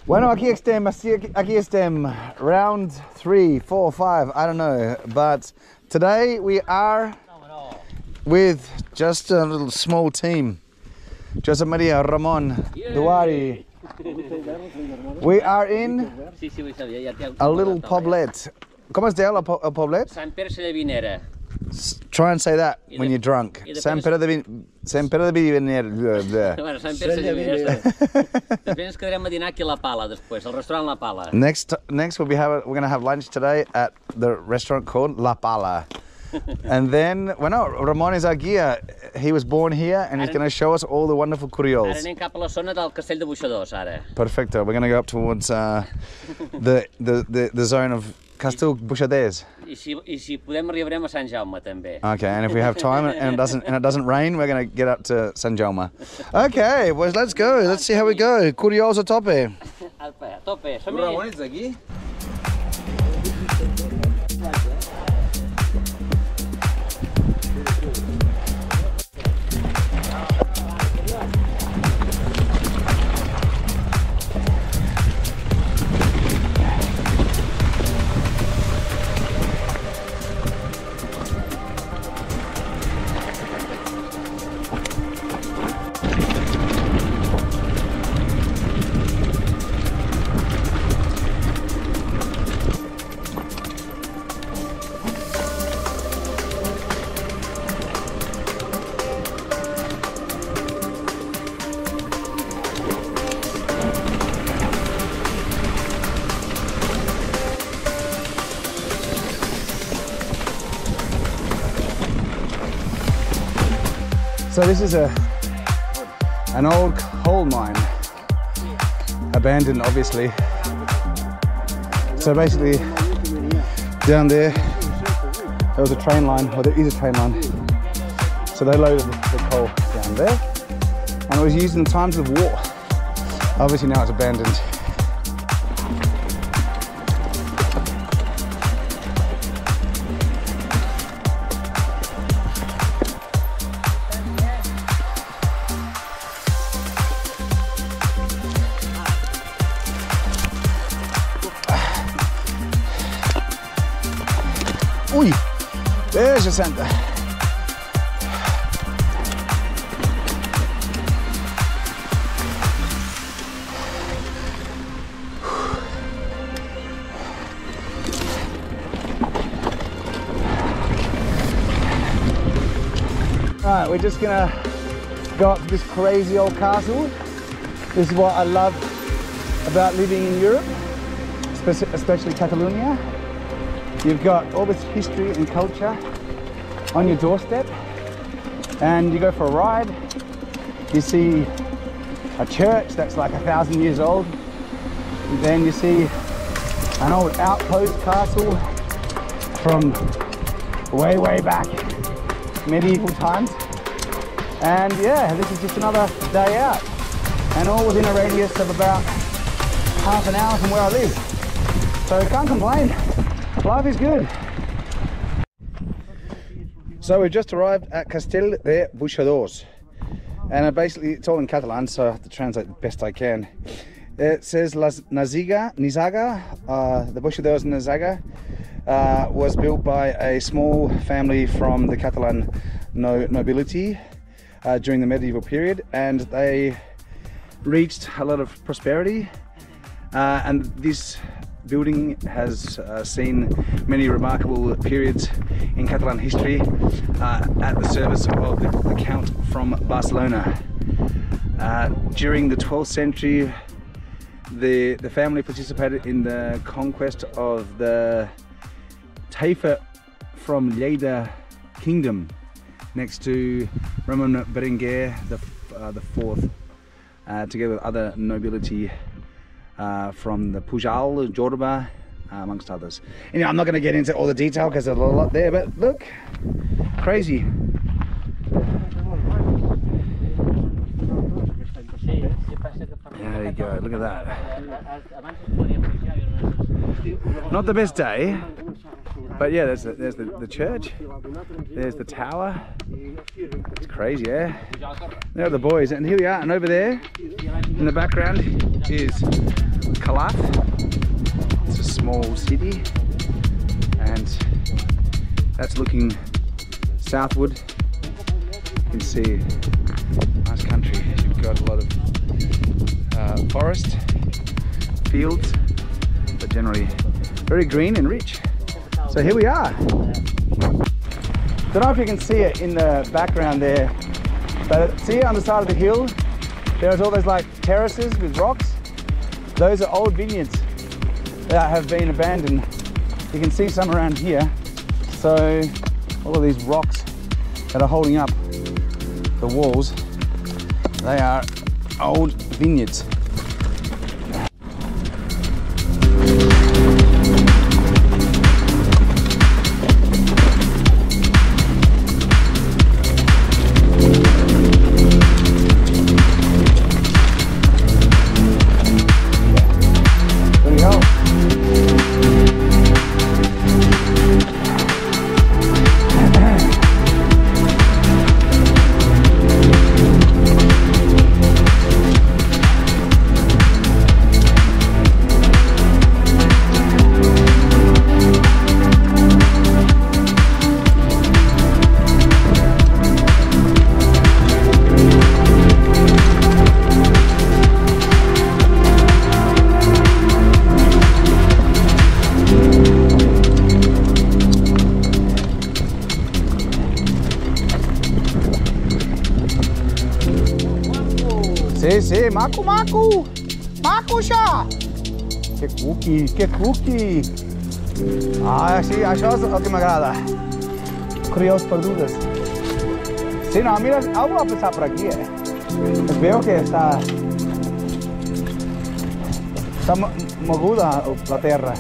Bueno, aquí estem, round 3, 4, 5, I don't know, but today we are with just a little small team. Josep Maria, Ramon, Duari. We are in a little poblet. Com es diu el poblet? Sant Pere de Sallavinera. Try and say that when you're drunk. Sant Pere de Sallavinera. Bueno, Sant Pere de Sallavinera. Després ens quedarem a dinar aquí a La Pala, després, al restaurant La Pala. Next we're going to have lunch today at the restaurant called La Pala. And then, bueno, Ramon is our guia. He was born here and he's going to show us all the wonderful curiols. Ara anem cap a la zona del Castell de Buixadors, ara. Perfecto. We're going to go up towards the zone of Castell Buixaders. I si podem arribarem a Sant Jaume també. Okay, and if we have time and it doesn't rain, we're going to get up to Sant Jaume. Okay, well, let's go. Let's see how we go. Curiols a tope. A tope, som-hi. Ramon, ets aquí? So this is an old coal mine, abandoned obviously. So basically down there was a train line, or there is a train line. So they loaded the coal down there and it was used in times of war. Obviously now it's abandoned. Ui, there's your centre. Alright, we're just gonna go up to this crazy old castle. This is what I love about living in Europe, especially Catalonia. You've got all this history and culture on your doorstep, and you go for a ride, you see a church that's like 1,000 years old, and then you see an old outpost castle from way back, medieval times, and yeah, this is just another day out, and all within a radius of about half an hour from where I live, so can't complain. Life is good. So we've just arrived at Castell de Buixadors, and basically it's all in Catalan, so I have to translate the best I can. It says Nizaga, the Buixadors Nizaga was built by a small family from the Catalan nobility during the medieval period, and they reached a lot of prosperity, and this building has seen many remarkable periods in Catalan history at the service of the Count from Barcelona. During the 12th century, the family participated in the conquest of the Taifa from Lleida Kingdom next to Ramon Berenguer the Fourth, together with other nobility from the Pujal, Jorba, amongst others. Anyway, I'm not going to get into all the detail because there's a lot there, but look, crazy. There you go, look at that. Not the best day, But yeah, there's the church, there's the tower. It's crazy, yeah? There are the boys, and here we are, and over there in the background is Kalat. It's a small city, and that's looking southward. You can see nice country. You've got a lot of forest, fields, but generally very green and rich. So here we are. Don't know if you can see it in the background there, but see on the side of the hill, there's all those like terraces with rocks. Those are old vineyards that have been abandoned. You can see some around here. So all of these rocks that are holding up the walls, they are old vineyards. Sí, maco, maco! Maco siya! Que cookie, que cookie! Ah, sí, això és el que m'agrada. Crios perdudes. Sí, no, mira, algo va a pasar por aquí, Veo que está moguda la tierra.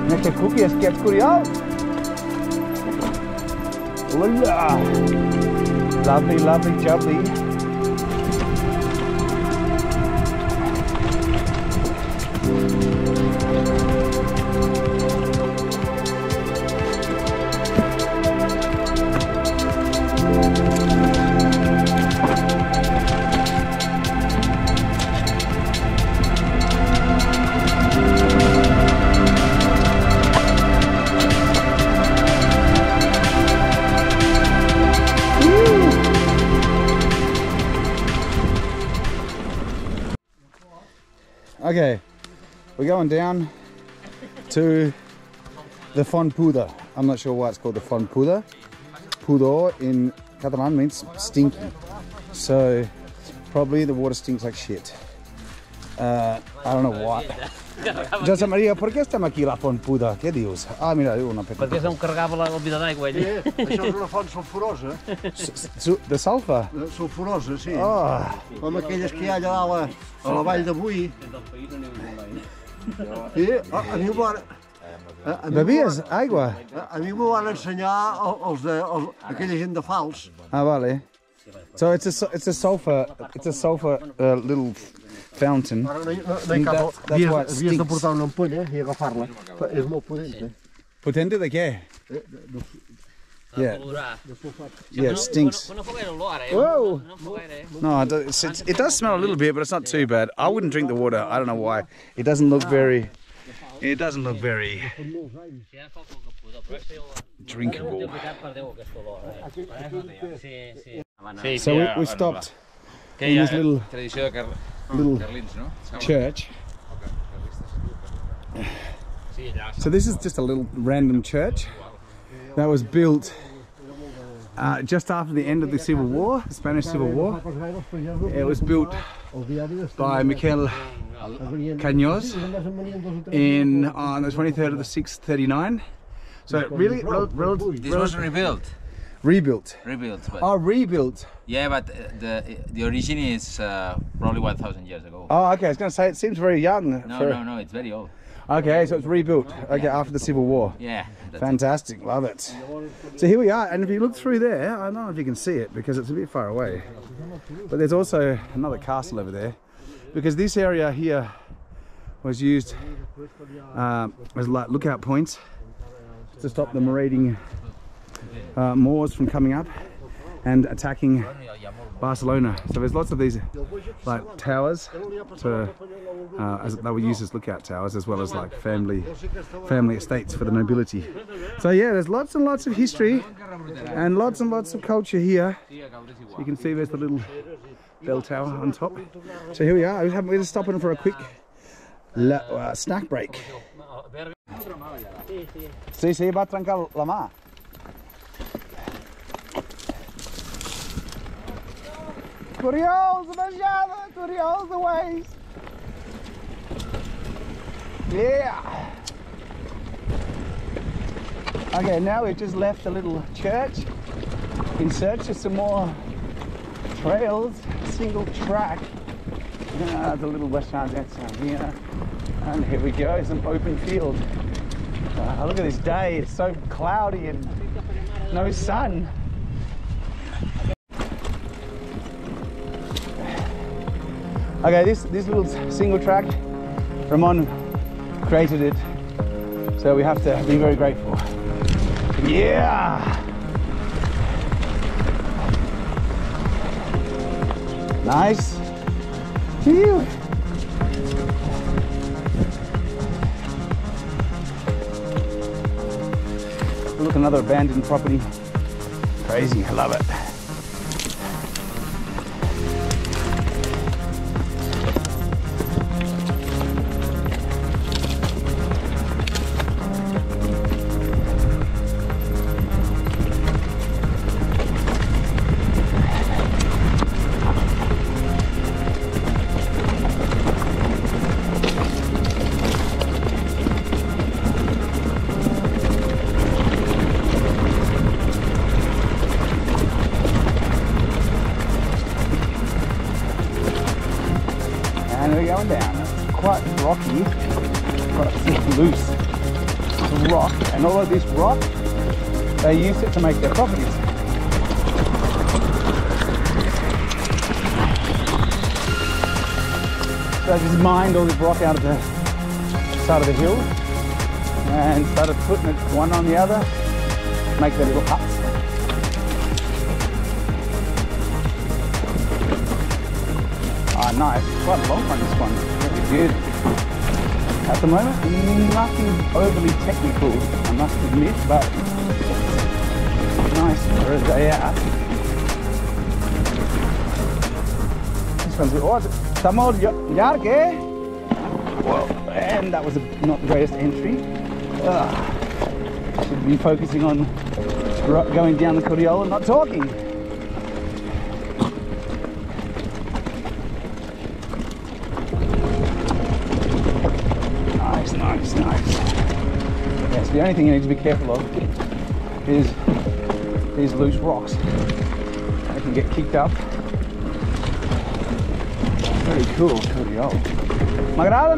Mira que cookie, es que es curioso. Hola! Lovely, lovely, jubbly. Okay, we're going down to the Font Pudor. I'm not sure why it's called the Font Pudor. Pudor in Catalan means stinky. So probably the water stinks like shit. I don't know why. Josep Maria, per què estem aquí a la Font Pudor? Què dius? Ah, mira, diu una petita. Perquè se'm carregava el vida d'aigua allà. Això és una font sulfurosa. De sulfur? Sulfurosa, sí. Com aquelles que hi ha allà a la vall de Boí. Sí, a mi Bevies aigua? A mi m'ho van ensenyar aquella gent de Fals. Ah, vale. So it's a sulfur little fountain. Havies de portar una ampolla i agafar-la. És molt potent. Potente de què? Yeah. Yeah, it stinks. Whoa! No, it does smell a little bit, but it's not too bad. I wouldn't drink the water. I don't know why. It doesn't look very drinkable. So we stopped in this little church. So this is just a little random church that was built just after the end of the Civil War, the Spanish Civil War. It was built by Miquel Cañós on the 23rd of the 6th, 39. So really, this was rebuilt. Rebuilt. But oh, rebuilt. Yeah, but the origin is probably 1,000 years ago. Oh, okay. I was going to say it seems very young. No, it's very old. Okay, so it's rebuilt. Okay, after the Civil War. Yeah. Fantastic, love it. So here we are, and if you look through there, I don't know if you can see it because it's a bit far away. But there's also another castle over there, because this area here was used as like lookout points to stop the marauding Moors from coming up and attacking Barcelona. So there's lots of these like towers to, as they were used as lookout towers, as well as like family estates for the nobility. So yeah, there's lots and lots of history and lots of culture here. So you can see there's the little bell tower on top. So here we are. We're just stopping for a quick snack break. Sí, va a trencar la mà. Coriols, baixada, Coriols the ways. Yeah. Okay, now we've just left the little church in search of some more trails, single track. There's a little restaurant down here. And here we go, some open field. Look at this day, it's so cloudy and no sun. Okay, this little single track, Ramon created it, so we have to be very grateful. Yeah! Nice. Phew. Look, another abandoned property. Crazy, I love it. Going down. It's quite rocky, quite loose rock, and all of this rock, they use it to make their properties. So I just mined all this rock out of the side of the hill and started putting it one on the other, make their little huts. Nice, quite a long one this one, really good. At the moment, nothing overly technical, I must admit, but nice for a day out. This one's, oh, estamos llarg, eh? Whoa, and that was not the greatest entry. Should be focusing on going down the Coriol and not talking. Nice. Yes, the only thing you need to be careful of is these loose rocks. They can get kicked up. Very cool, Coriol. M'agrada,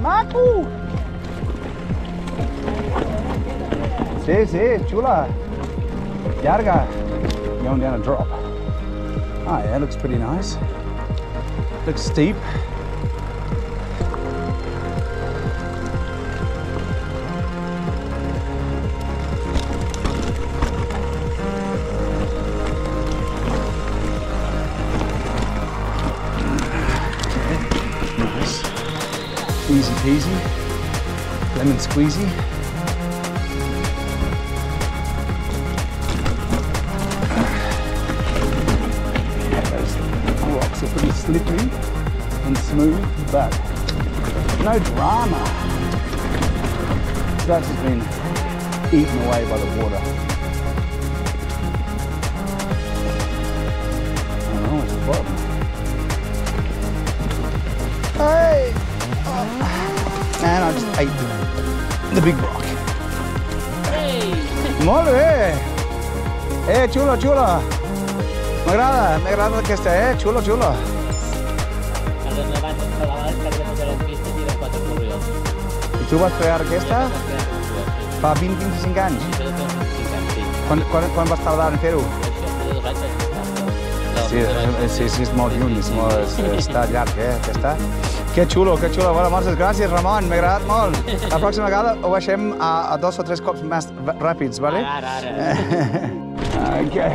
maco! Sí, chula. Llarga. Going down a drop. Oh yeah, looks pretty nice. Looks steep. Easy peasy, lemon squeezy. Yeah, those rocks are pretty slippery and smooth, but no drama. So that's just been eaten away by the water. Oh, it's the bottom. Hey! And I just ate the big rock. Hey! Molt bé! Xulo! M'agrada aquesta, xulo! I tu vas crear aquesta fa 20-25 anys? Quan vas tardar en fer-ho? Sí, és molt lluny, està llarg, aquesta. Que xulo, que xulo. Bueno, moltes gràcies, Ramon, m'ha agradat molt. La pròxima vegada ho baixem a 2 o 3 cops més ràpids, vale? Ara. Okay.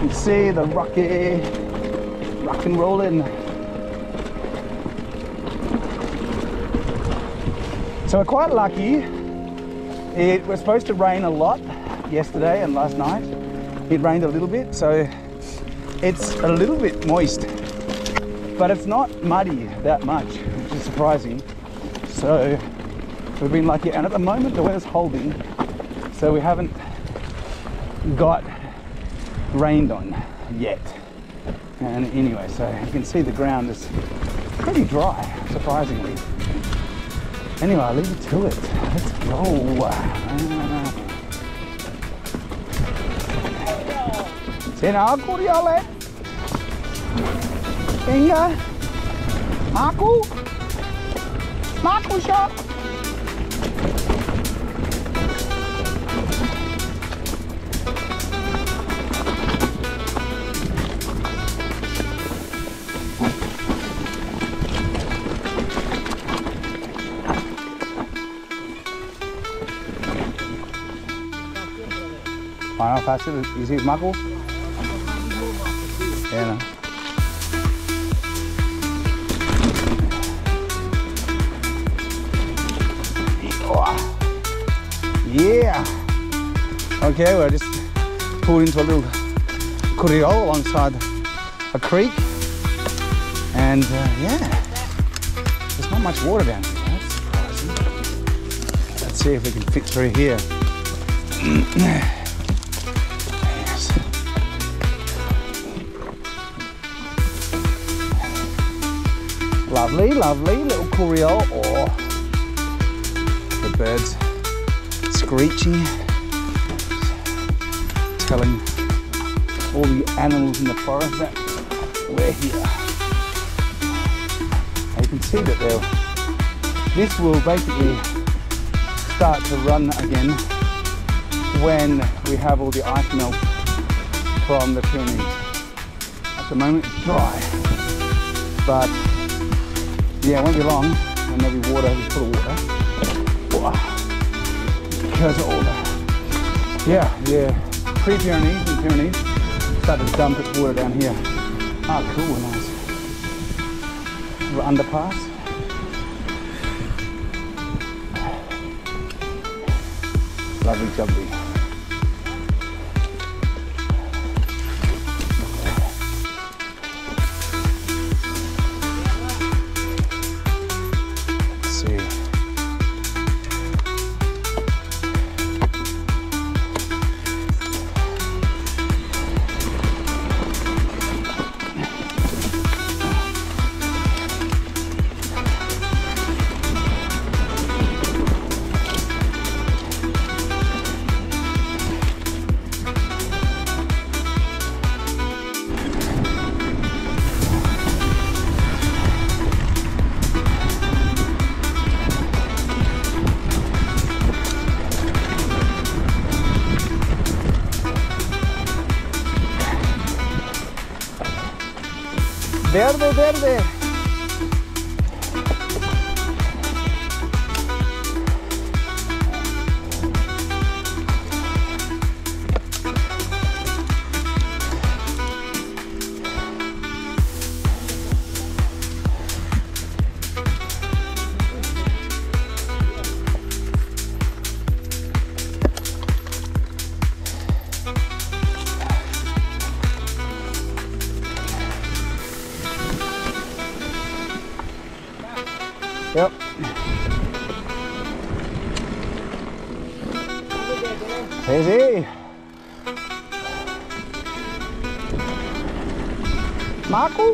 You can see the rock and rolling. So we're quite lucky. It was supposed to rain a lot yesterday and last night. It rained a little bit, so it's a little bit moist, but it's not muddy that much, which is surprising. So we've been lucky, and at the moment the weather's holding, so we haven't got rained on yet. And anyway, so you can see the ground is pretty dry, surprisingly. Anyway, I'll leave you to it. Let's go. Sina aku dia le. Inga. Aku. Aku siya. How fast is it, Marco? Yeah, no. Yeah. Okay, we're just pulled into a little corral alongside a creek, and yeah, there's not much water down here. That's surprising. Let's see if we can fit through here. Lovely, lovely little corral. Oh, the birds screeching, telling all the animals in the forest that we're here. You can see that this will basically start to run again when we have all the ice melt from the Pyrenees. At the moment it's dry, but yeah, it won't be long and there'll be water, full of water. Because of all the pre-Pyrenees and Pyrenees started to dump its water down here. Ah, cool, nice. Little underpass. Lovely jubbly. Verde, verde. Yep. Easy. Marco.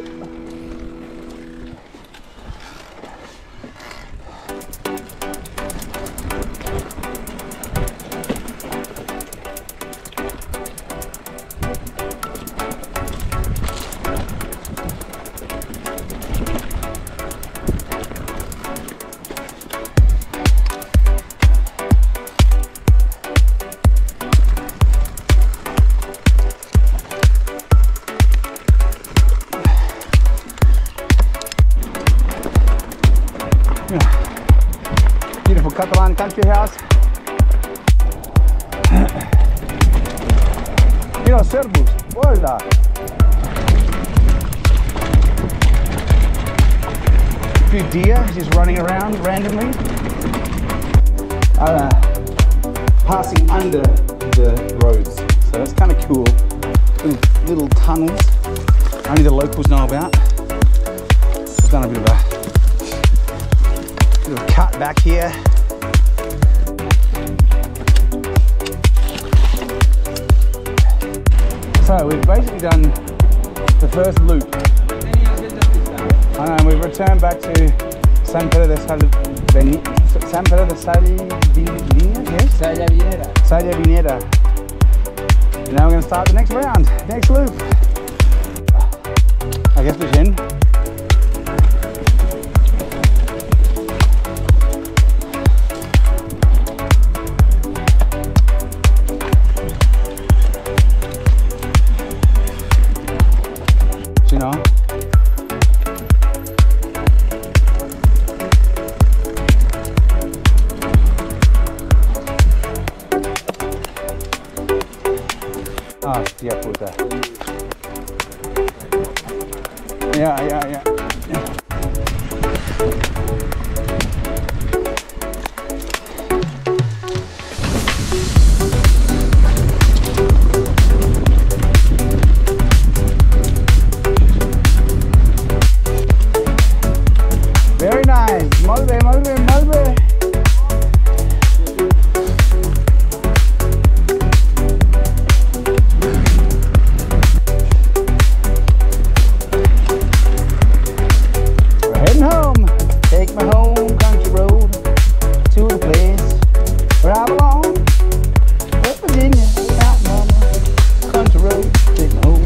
country house. Mira, servus, hola. A few deer just running around randomly. Passing under the roads, so that's kind of cool. Little tunnels only the locals know about. I've done a bit of a cut back here. So we've basically done the first loop, and we've returned back to Sant Pere de Sallavinera. Sant Pere de Sallavinera, yes? Sallavinera. Now we're going to start the next round, next loop. I guess we're in. You know. Ah, hostia puta. Yeah. Very nice. Molt bé. We're heading home. Take me home, country road, to the place where I belong. West Virginia, out mama, country road, take me home.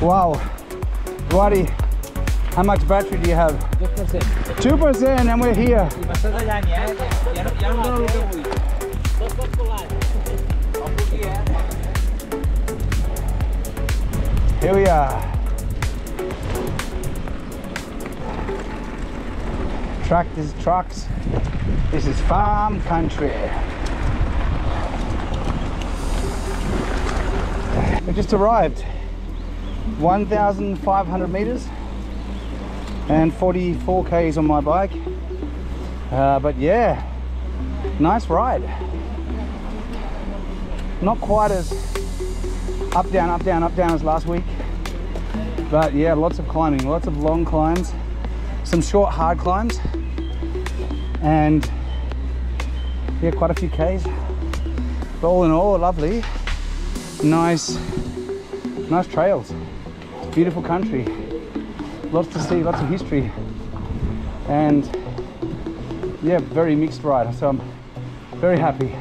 Wow, Wadi, how much battery do you have? 2%. 2%, and we're here. Here we are. Trucks. This is farm country. We just arrived. 1,500 meters and 44 k's on my bike, but yeah, nice ride. Not quite as up down as last week, but yeah, lots of climbing, lots of long climbs, some short hard climbs, and yeah, quite a few k's, but all in all, lovely, nice trails. Beautiful country, lots to see, lots of history, and yeah, very mixed ride, so I'm very happy.